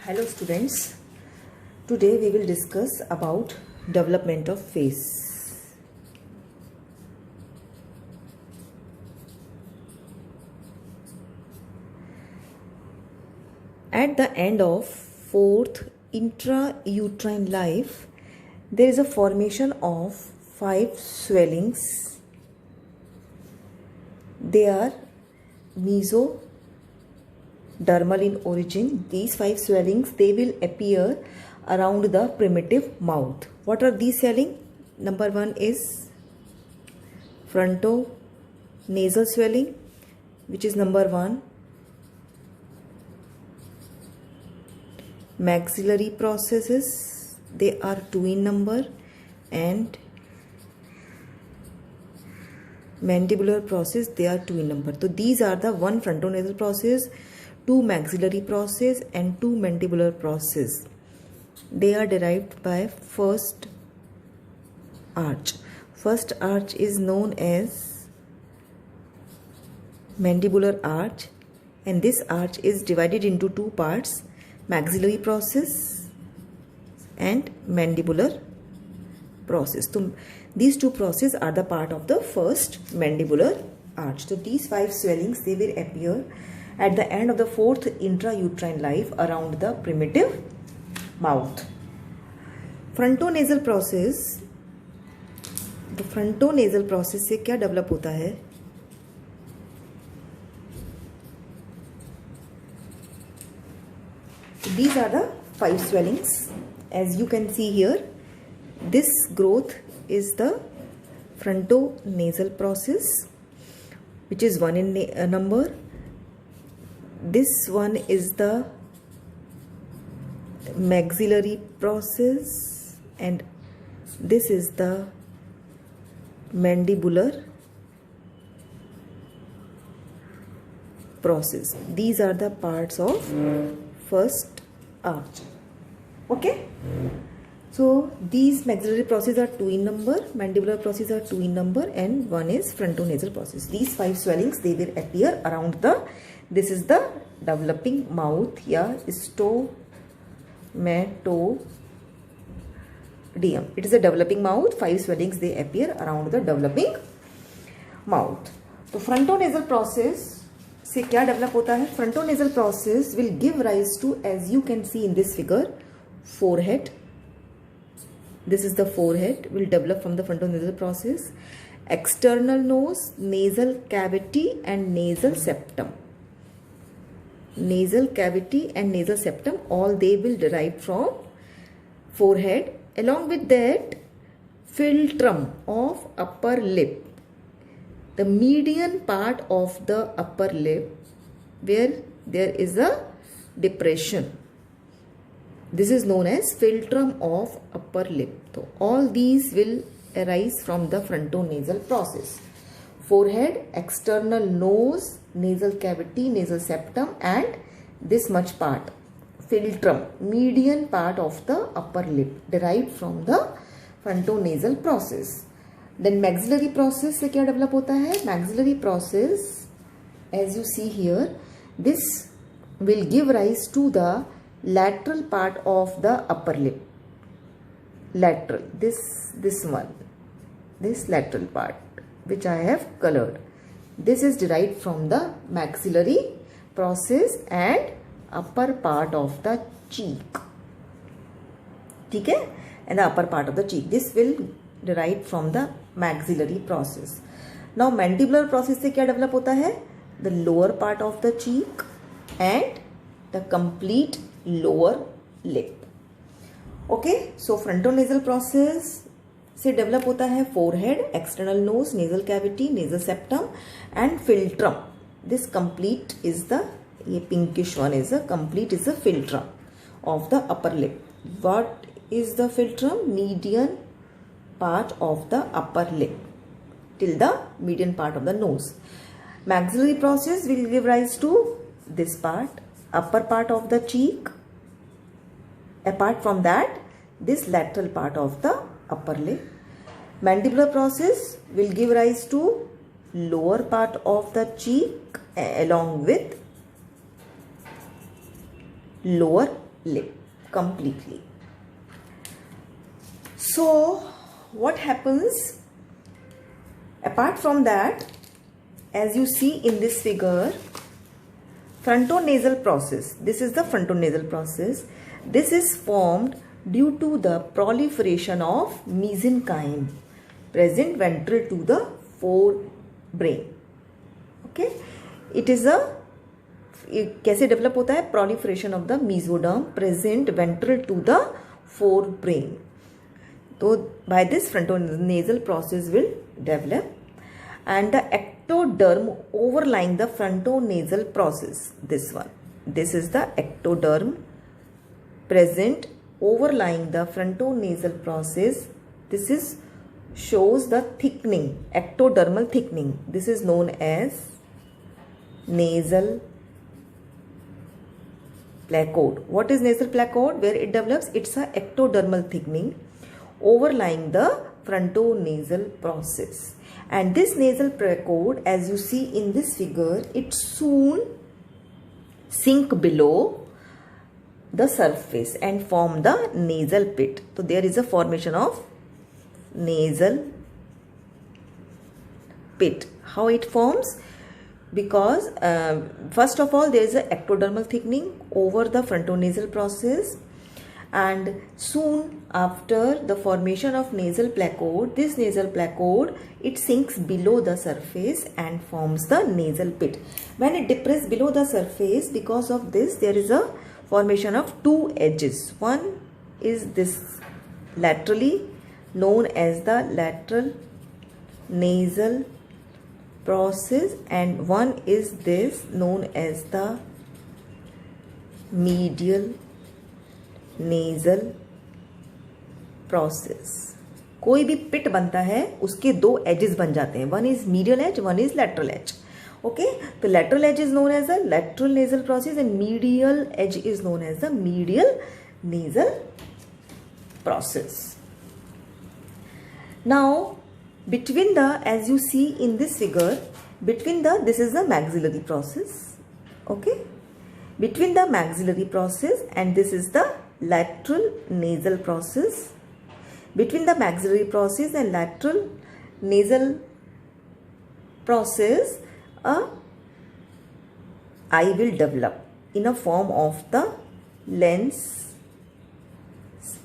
Hello students, today we will discuss about development of face. At the end of fourth intrauterine life, there is a formation of 5 swellings. They are mesodermal in origin. These 5 swellings, they will appear around the primitive mouth. What are these swelling? Number 1 is frontonasal swelling, which is number 1. Maxillary processes, they are 2 in number, and mandibular process, they are 2 in number. So these are the 1 frontonasal process, 2 maxillary process and 2 mandibular process. They are derived by first arch. First arch is known as mandibular arch, and this arch is divided into 2 parts: maxillary process and mandibular process. So these 2 processes are the part of the first mandibular arch. So these 5 swellings, they will appear at the end of the fourth intrauterine life around the primitive mouth. Frontonasal process, the frontonasal process से क्या develop होता है? These are the 5 swellings. As you can see here, this growth is the frontonasal process, which is 1 in number. This one is the maxillary process, and this is the mandibular process. These are the parts of first arch. Okay, so these maxillary processes are 2 in number, mandibular processes are 2 in number, and 1 is frontonasal process. These 5 swellings, they will appear around the, this is the developing mouth, yeah, stomatodium. It is a developing mouth. 5 swellings, they appear around the developing mouth. तो frontonasal process से क्या develop होता है? Frontonasal process will give rise to, as you can see in this figure, forehead. This is the forehead, will develop from the frontonasal process. External nose, nasal cavity and nasal septum. Nasal cavity and nasal septum, all they will derive from forehead. Along with that, philtrum of upper lip. The median part of the upper lip where there is a depression. This is known as philtrum of upper lip. So all these will arise from the frontonasal process. Forehead, external nose, nasal cavity, nasal septum, and this much part, philtrum, median part of the upper lip, derived from the frontonasal process. Then maxillary process से क्या develop होता है? Maxillary process, as you see here, this will give rise to the lateral part of the upper lip. Lateral, this one, this lateral part, which I have colored. This is derived from the maxillary process and upper part of the cheek. ठीक है? And the upper part of the cheek. This will derive from the maxillary process. Now mandibular process से क्या develop होता है? The lower part of the cheek and the complete lower lip. Okay, so frontonasal process से develop होता है forehead, external nose, nasal cavity, nasal septum and philtrum. This complete is the, ये pinkish one is the complete is the philtrum of the upper lip. What is the philtrum? Median part of the upper lip till the median part of the nose. Maxillary process will give rise to this part, upper part of the cheek. Apart from that, this lateral part of the upper lip. Mandibular process will give rise to lower part of the cheek along with lower lip completely. So what happens apart from that, as you see in this figure, frontonasal process, this is the frontonasal process. This is formed due to the proliferation of mesenchyme present ventral to the forebrain. Okay, it is a कैसे develop होता है? proliferation of the mesoderm present ventral to the forebrain. So by this frontonasal process will develop, and the ectoderm overlying the frontonasal process, this one, this is the ectoderm present overlying the frontonasal process. This is shows the thickening, ectodermal thickening. This is known as nasal placode. What is nasal placode? Where it develops? It's a ectodermal thickening overlying the frontonasal process. And this nasal placode, as you see in this figure, it soon sink below the surface and form the nasal pit. So there is a formation of nasal pit. How it forms? Because first of all, there is a ectodermal thickening over the frontonasal process, and soon after the formation of nasal placode, this nasal placode, it sinks below the surface and forms the nasal pit. When it depresses below the surface, because of this, there is a formation of two edges. One is this laterally, known as the lateral nasal process, and one is this known as the medial nasal process. कोई भी पिट बनता है उसके दो edges बन जाते हैं. One is medial edge, one is lateral edge. Okay, the lateral edge is known as the lateral nasal process and medial edge is known as the medial nasal process. Now, between the, as you see in this figure, between the, this is the maxillary process. Okay, between the maxillary process and this is the lateral nasal process. Between the maxillary process and lateral nasal process, a eye will develop in a form of the lens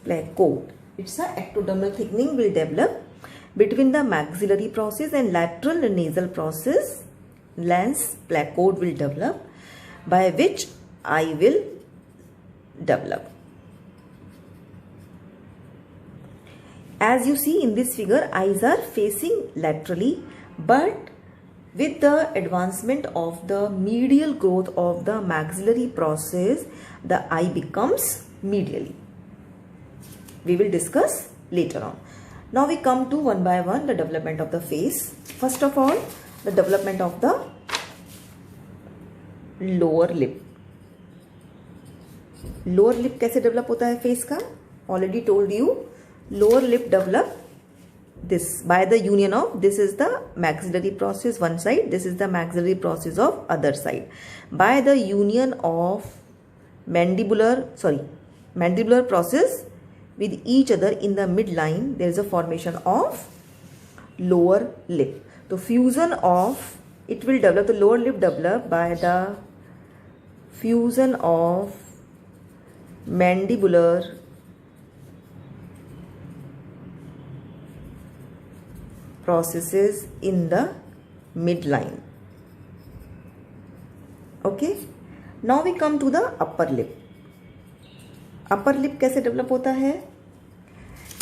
placode. It's a ectodermal thickening will develop between the maxillary process and lateral nasal process. Lens placode will develop, by which eye will develop. As you see in this figure, eyes are facing laterally, but with the advancement of the medial growth of the maxillary process, the eye becomes medially. We will discuss later on. Now we come to one by one the development of the face. First of all, the development of the lower lip. Lower lip कैसे develop होता है face का? Already told you, lower lip develop this by the union of, this is the maxillary process one side, this is the maxillary process of other side. By the union of mandibular process with each other in the midline, there is a formation of lower lip. So fusion of, it will develop, the lower lip develop by the fusion of mandibular processes in the midline. Okay, now we come to the upper lip. Upper lip कैसे develop होता है?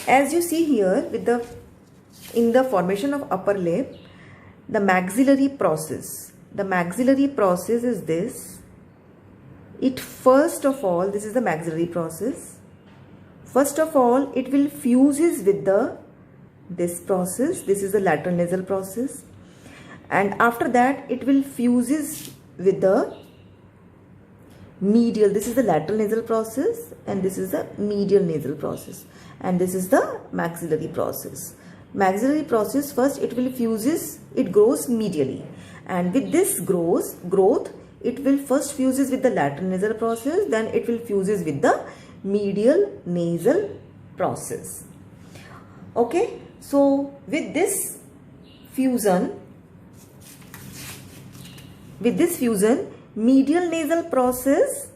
As you see here, with the in the formation of upper lip, the maxillary process. The maxillary process is this. It first of all, this is the maxillary process. First of all, it will fuses with the this process. This is the lateral nasal process, and after that it will fuses with the medial. This is the lateral nasal process and this is the medial nasal process, and this is the maxillary process. Maxillary process, first it will fuses, it grows medially, and with this growth it will first fuses with the lateral nasal process, then it will fuses with the medial nasal process. Okay, so with this fusion, medial nasal process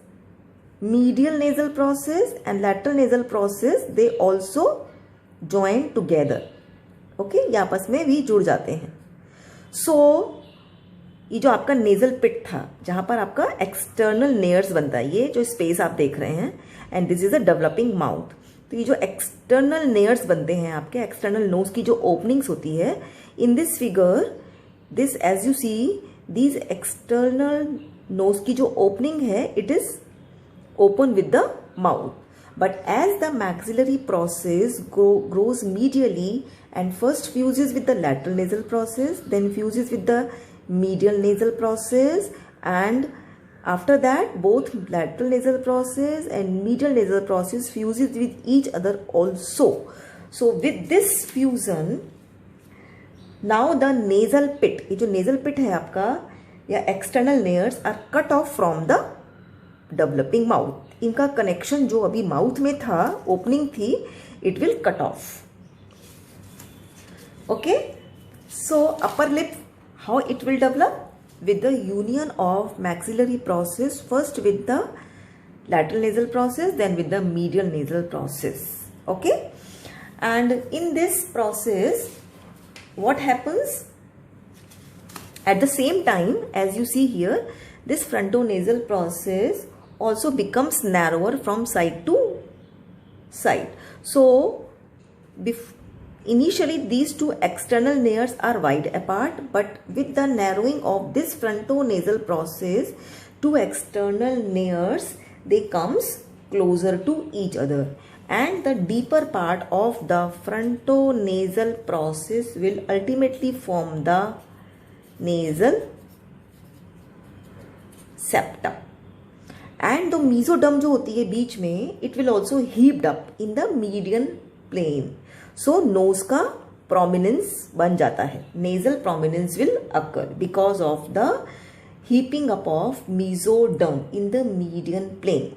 and lateral nasal process, they also join together. Okay, ये आपस में भी जुड़ जाते हैं. So ये जो आपका नेजल पिट था, जहां पर आपका एक्सटर्नल नेयर्स बनता है, ये जो स्पेस आप देख रहे हैं, and this is a developing mouth. तो ये जो एक्सटर्नल नेयर्स बनते हैं आपके, एक्सटर्नल नोज की जो ओपनिंग्स होती है, in this figure, this edge you see, these external nose की जो ओपनिंग है, it is open with the mouth. But as the maxillary process grows medially and first fuses with the lateral nasal process, then fuses with the medial nasal process, and after that both lateral nasal process and medial nasal process fuses with each other also. So with this fusion, now the nasal pit, ये जो nasal pit है आपका या external layers are cut off from the developing mouth. इनका connection जो अभी mouth में था, ओपनिंग थी, it will cut off. Okay, so upper lip, how it will develop? With the union of maxillary process, first with the lateral nasal process, then with the medial nasal process. Okay, and in this process what happens? At the same time, as you see here, this frontonasal process also becomes narrower from side to side. So initially these two external layers are wide apart, but with the narrowing of this frontonasal process, two external layers, they comes closer to each other, and the deeper part of the frontonasal process will ultimately form the nasal septum. And the mesoderm जो होती है बीच में, it will also heaped up in the median plane. So nose का prominence बन जाता है. Nasal prominence will occur because of the heaping up of mesoderm in the median plane.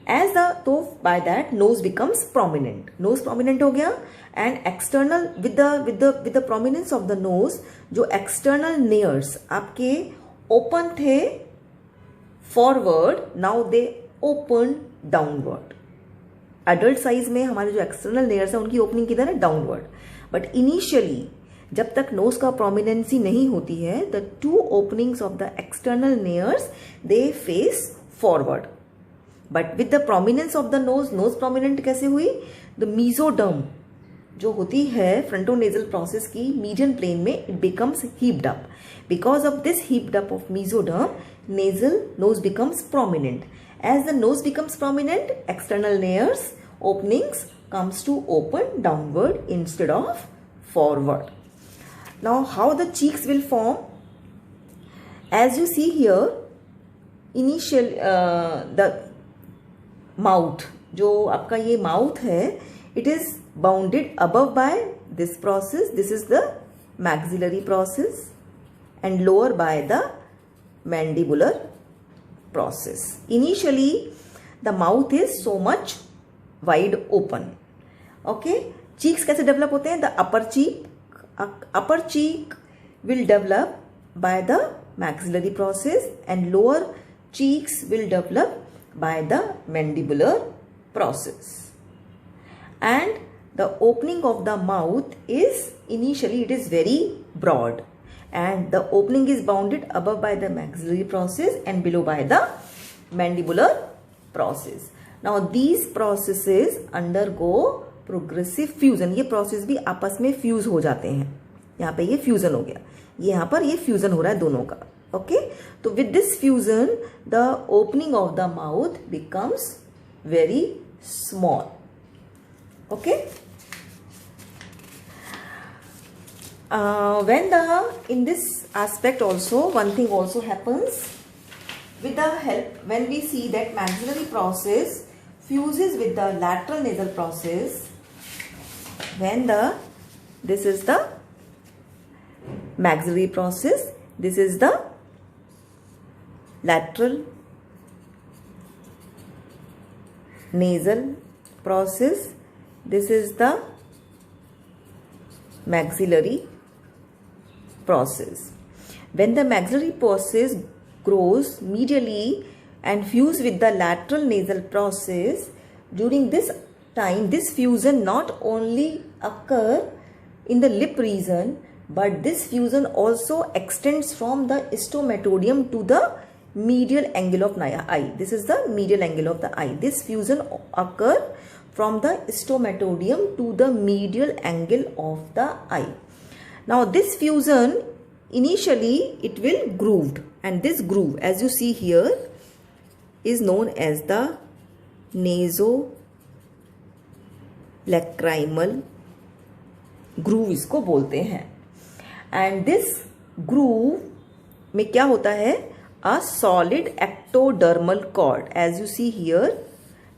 As the, तो by that nose becomes prominent. Nose prominent हो गया, and external with the prominence of the nose, जो external layers आपके open थे forward, now they open downward. Adult size में हमारे जो external layers है उनकी ओपनिंग किधर है? डाउनवर्ड. बट इनिशियली जब तक नोज का प्रोमिनेंसी नहीं होती है, the two openings of the external layers they face forward. But with the prominence of the nose prominent कैसे हुई? द मीजोडर्म जो होती है फ्रंटोनेजल प्रोसेस की मीडियन प्लेन में, it becomes heaped up. Because of this heaped up of mesoderm, nasal nose becomes prominent. As the nose becomes prominent, external layers openings comes to open downward instead of forward. Now how the cheeks will form? As you see here, initial the mouth, जो आपका ये mouth है, it is bounded above by this process. This is the maxillary process, and lower by the mandibular process. Initially the mouth is so much wide open. Okay, cheeks कैसे develop होते हैं? The upper cheek will develop by the maxillary process, and lower cheeks will develop by the mandibular process. And the opening of the mouth is initially it is very broad, and the opening is bounded above by the maxillary process and below by the mandibular process. Now these processes undergo progressive fusion. ये process भी आपस में fuse हो जाते हैं. यहाँ पे ये fusion हो गया, यहाँ पर ये fusion हो रहा है दोनों का. Okay, तो with this fusion the opening of the mouth becomes very small. Okay. When in this aspect also one thing also happens with the help, when we see that maxillary process fuses with the lateral nasal process, when this is the maxillary process, this is the lateral nasal process. This is the maxillary process. When the maxillary process grows medially and fuse with the lateral nasal process, during this time this fusion not only occur in the lip region, but this fusion also extends from the stomatodium to the medial angle of eye. This is the medial angle of the eye. This fusion occur from the stomatodium to the medial angle of the eye. Now this fusion, initially it will grooved, and this groove, as you see here, is known as the nasolacrimal groove इसको बोलते हैं. And this groove में क्या होता है? A solid ectodermal cord, as you see here,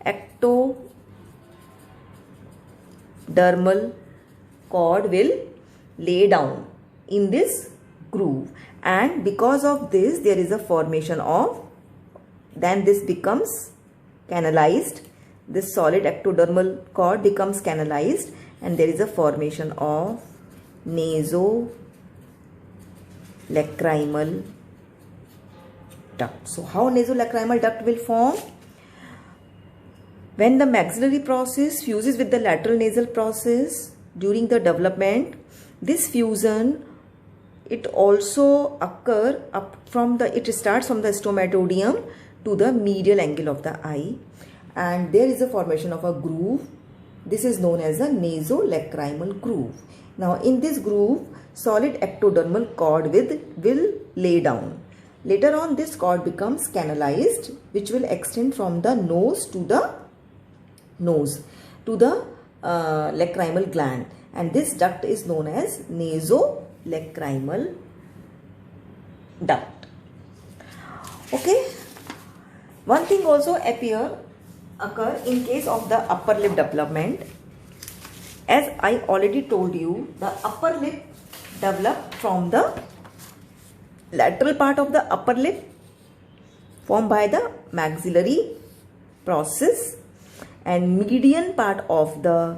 ectodermal cord will lay down in this groove, and because of this there is a formation of, then this becomes canalized, this solid ectodermal cord becomes canalized, and there is a formation of nasolacrimal duct. So how nasolacrimal duct will form? When the maxillary process fuses with the lateral nasal process during the development, this fusion, it also occur up from the, it starts from the stomatodium to the medial angle of the eye, and there is a formation of a groove. This is known as a nasolacrimal groove. Now in this groove, solid ectodermal cord will lay down. Later on this cord becomes canalized, which will extend from the nose to the lacrimal gland, and this duct is known as nasolacrimal duct. Okay. One thing also occur in case of the upper lip development. As I already told you, the upper lip develop from the lateral part of the upper lip formed by the maxillary process, and median part of the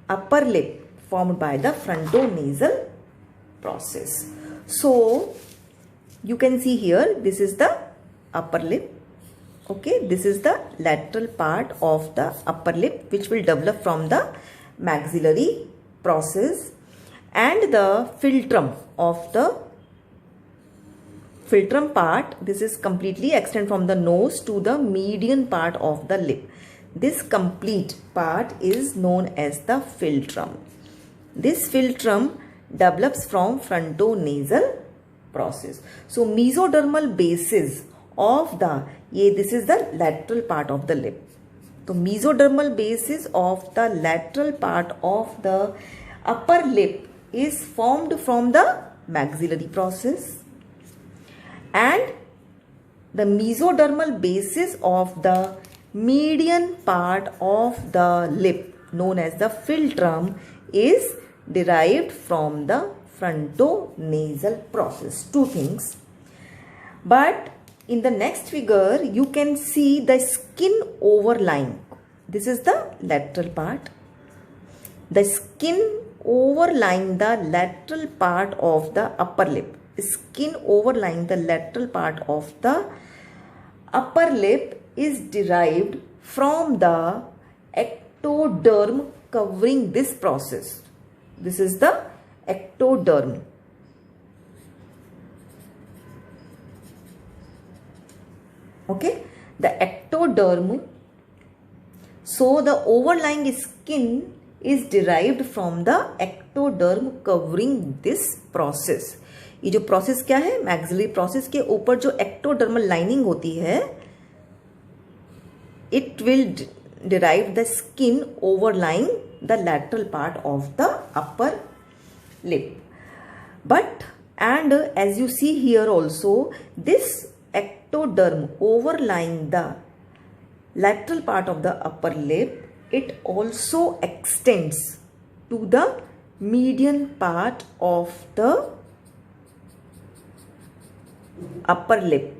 upper lip formed by the frontonasal process. So you can see here, this is the upper lip. Okay, this is the lateral part of the upper lip which will develop from the maxillary process, and the philtrum of the philtrum part, this is completely extend from the nose to the median part of the lip. This complete part is known as the philtrum. This philtrum develops from frontonasal process. So mesodermal basis of the, this is the lateral part of the lip. So mesodermal basis of the lateral part of the upper lip is formed from the maxillary process, and the mesodermal basis of the median part of the lip, known as the philtrum, is derived from the frontonasal process. Two things. But in the next figure, you can see the skin overlying. This is the lateral part. The skin overlying the lateral part of the upper lip. Skin overlying the lateral part of the upper lip is derived from the ectoderm covering this process. This is the ectoderm. Okay, the ectoderm. So the overlying skin is derived from the ectoderm covering this process. ये जो process क्या है, maxillary process के ऊपर जो ectodermal lining होती है, it will derive the skin overlying the lateral part of the upper lip. But and as you see here also, this ectoderm overlying the lateral part of the upper lip, it also extends to the median part of the upper lip.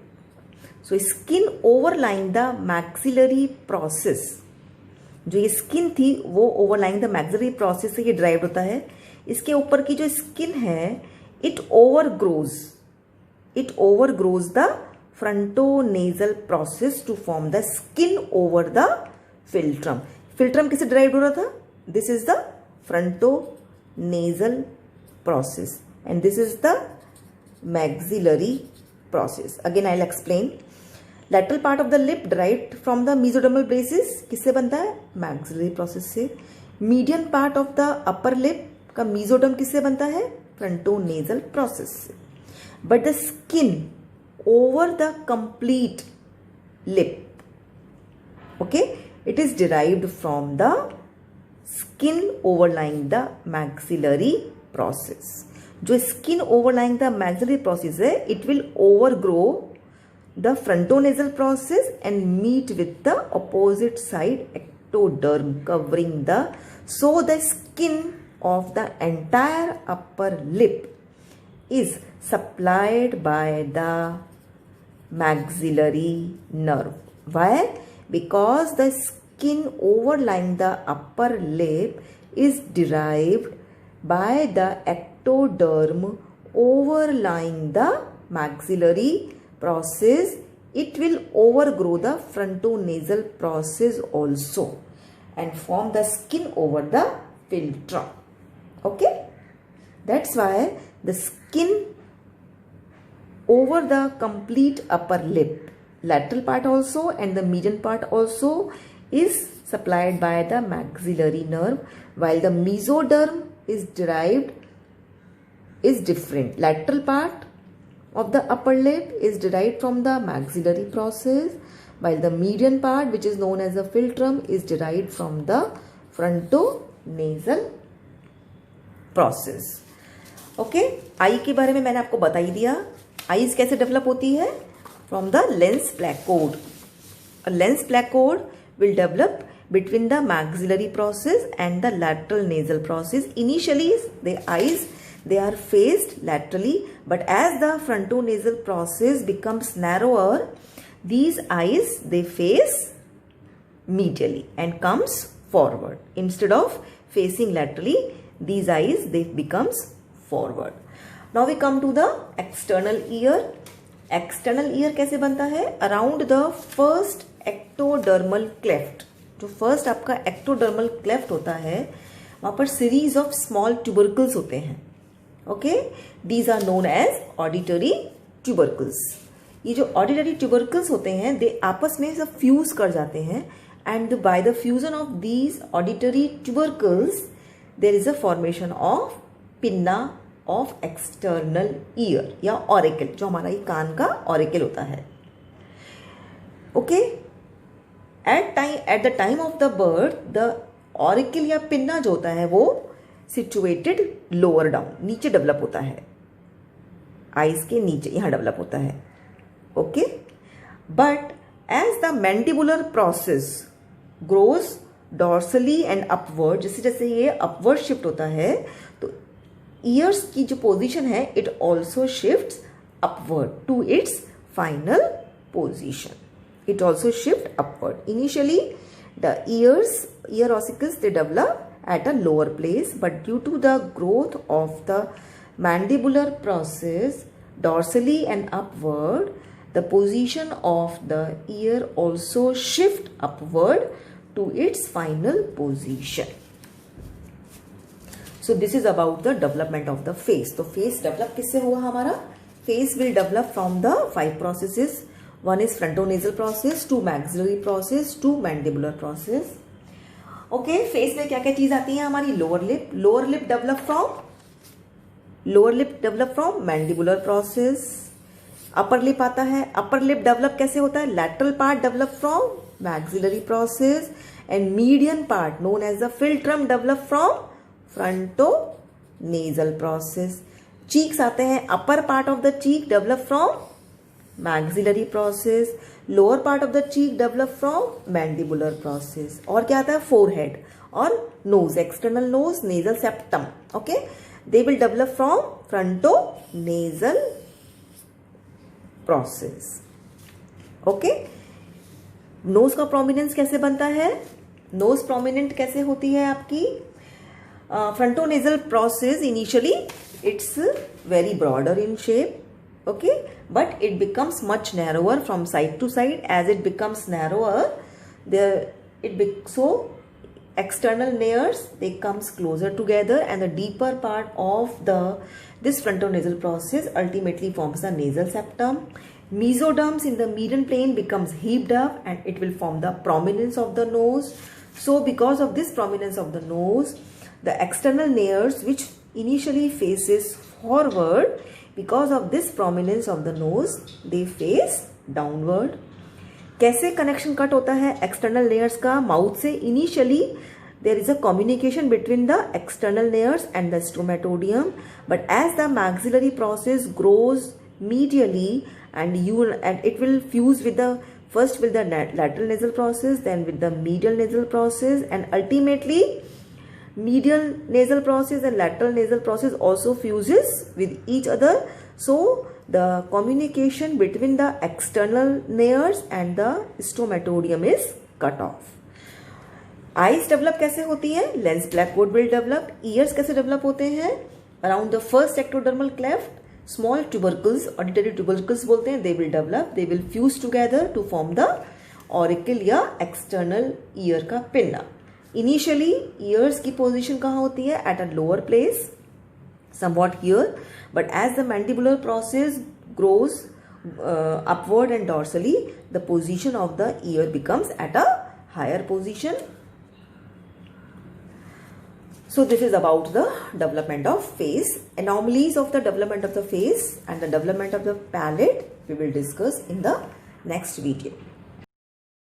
So skin overlying the maxillary process, जो ये skin थी वो overlying the maxillary process से ये drive होता है। इसके ऊपर की जो स्किन है it overgrows the frontonasal process to form the skin over the philtrum. Philtrum किससे ड्राइव हो रहा था? This is the frontonasal process and this is the maxillary process. Again I'll explain. Lateral part of the lip derived from the mesodermal braces किससे बनता है? maxillary process से. Median part of the upper lip का mesoderm किससे बनता है? frontonasal process से. But the skin over the complete lip, okay, it is derived from the skin overlying the maxillary process. जो skin overlying the maxillary process है it will overgrow the frontonasal process and meet with the opposite side ectoderm covering the so the skin of the entire upper lip is supplied by the maxillary nerve. Why? Because the skin overlying the upper lip is derived by the ectoderm overlying the maxillary process. It will overgrow the frontonasal process also and form the skin over the philtrum. Okay, that's why the skin over the complete upper lip, lateral part also and the median part also is supplied by the maxillary nerve, while the mesoderm is different. Lateral part of the upper lip is derived from the maxillary process, while the median part, which is known as the philtrum, is derived from the frontonasal process. Okay, आई के बारे में मैंने आपको बता ही दिया. Eyes कैसे develop होती है? From the lens placode. Lens placode will develop between the maxillary process and the lateral nasal process. Initially the eyes, they are faced laterally, but as the frontonasal process becomes narrower, these eyes, they face medially and comes forward. Instead of facing laterally, these eyes, they becomes forward. Now we come to the external ear. External ear कैसे बनता है? Around the first ectodermal cleft. जो first आपका ectodermal cleft होता है वहां पर series of small tubercles होते हैं. Okay, these are known as auditory tubercles. ये जो ऑडिटरी ट्यूबरकल्स होते हैं दे आपस में सब फ्यूज कर जाते हैं and by the fusion of these auditory tubercles there is a formation of pinna of external ear या ऑरिकल, जो हमारा ये कान का ऑरिकल होता है. Okay, at the time of the birth, the auricle या पिन्ना जो होता है वो situated lower down, नीचे डेवलप होता है, आइज के नीचे यहाँ डेवलप होता है. Okay, but as the mandibular process grows dorsally and upward, जैसे जैसे ये अपवर्ड शिफ्ट होता है तो ईयर्स की जो पोजीशन है it also shifts upward to its final position. It also shift upward. Initially, the ear ossicles, they develop at a lower place, but due to the growth of the mandibular process dorsally and upward, the position of the ear also shift upward to its final position. So this is about the development of the face. तो face develop किससे हुआ हमारा? Face will develop from the 5 processes. One is frontonasal process, 2 maxillary process, 2 mandibular process. Okay, face में क्या क्या चीज आती है हमारी? Lower lip. Lower lip develop from mandibular process. Upper lip आता है. अपर लिप डेवलप कैसे होता है? Lateral part develop from maxillary process and median part known as the philtrum develop from frontonasal process. Cheeks आते हैं. Upper part of the cheek develop from maxillary process, lower part of the cheek develop from mandibular process. और क्या आता है? forehead और nose, external nose, nasal septum. Okay, they will develop from frontonasal process. Okay, nose का prominence कैसे बनता है? Nose prominent कैसे होती है आपकी? Frontonasal process initially it's very broader in shape, okay, but it becomes much narrower from side to side. As it becomes narrower, so external nares they comes closer together, and the deeper part of this frontonasal process ultimately forms the nasal septum. Mesoderms in the median plane becomes heaped up, and it will form the prominence of the nose. So because of this prominence of the nose, the external nares which initially faces forward, because of this prominence of the nose they face downward. कैसे connection cut होता है external layers का? Mouth से initially there is a communication between the external layers and the stromatodium, but as the maxillary process grows medially and it will fuse with the first with the lateral nasal process, then with the medial nasal process, and ultimately medial nasal process and lateral nasal process also fuses with each other. So the communication between the external layers and the stromatodium is cut off. Eyes develop कैसे होती है? Lens placode will develop. Ears कैसे develop होते हैं? Around the first ectodermal cleft small tubercles, auditory tubercles बोलते हैं, they will develop. They will fuse together to form the auricle या external ear का पिन्ना. इनिशियली ईयर्स की position कहाँ होती है? At a lower place somewhat here, but as the mandibular process grows upward and dorsally, the position of the ear becomes at a higher position. So this is about the development of face. Anomalies of the development of the face and the development of the palate we will discuss in the next video.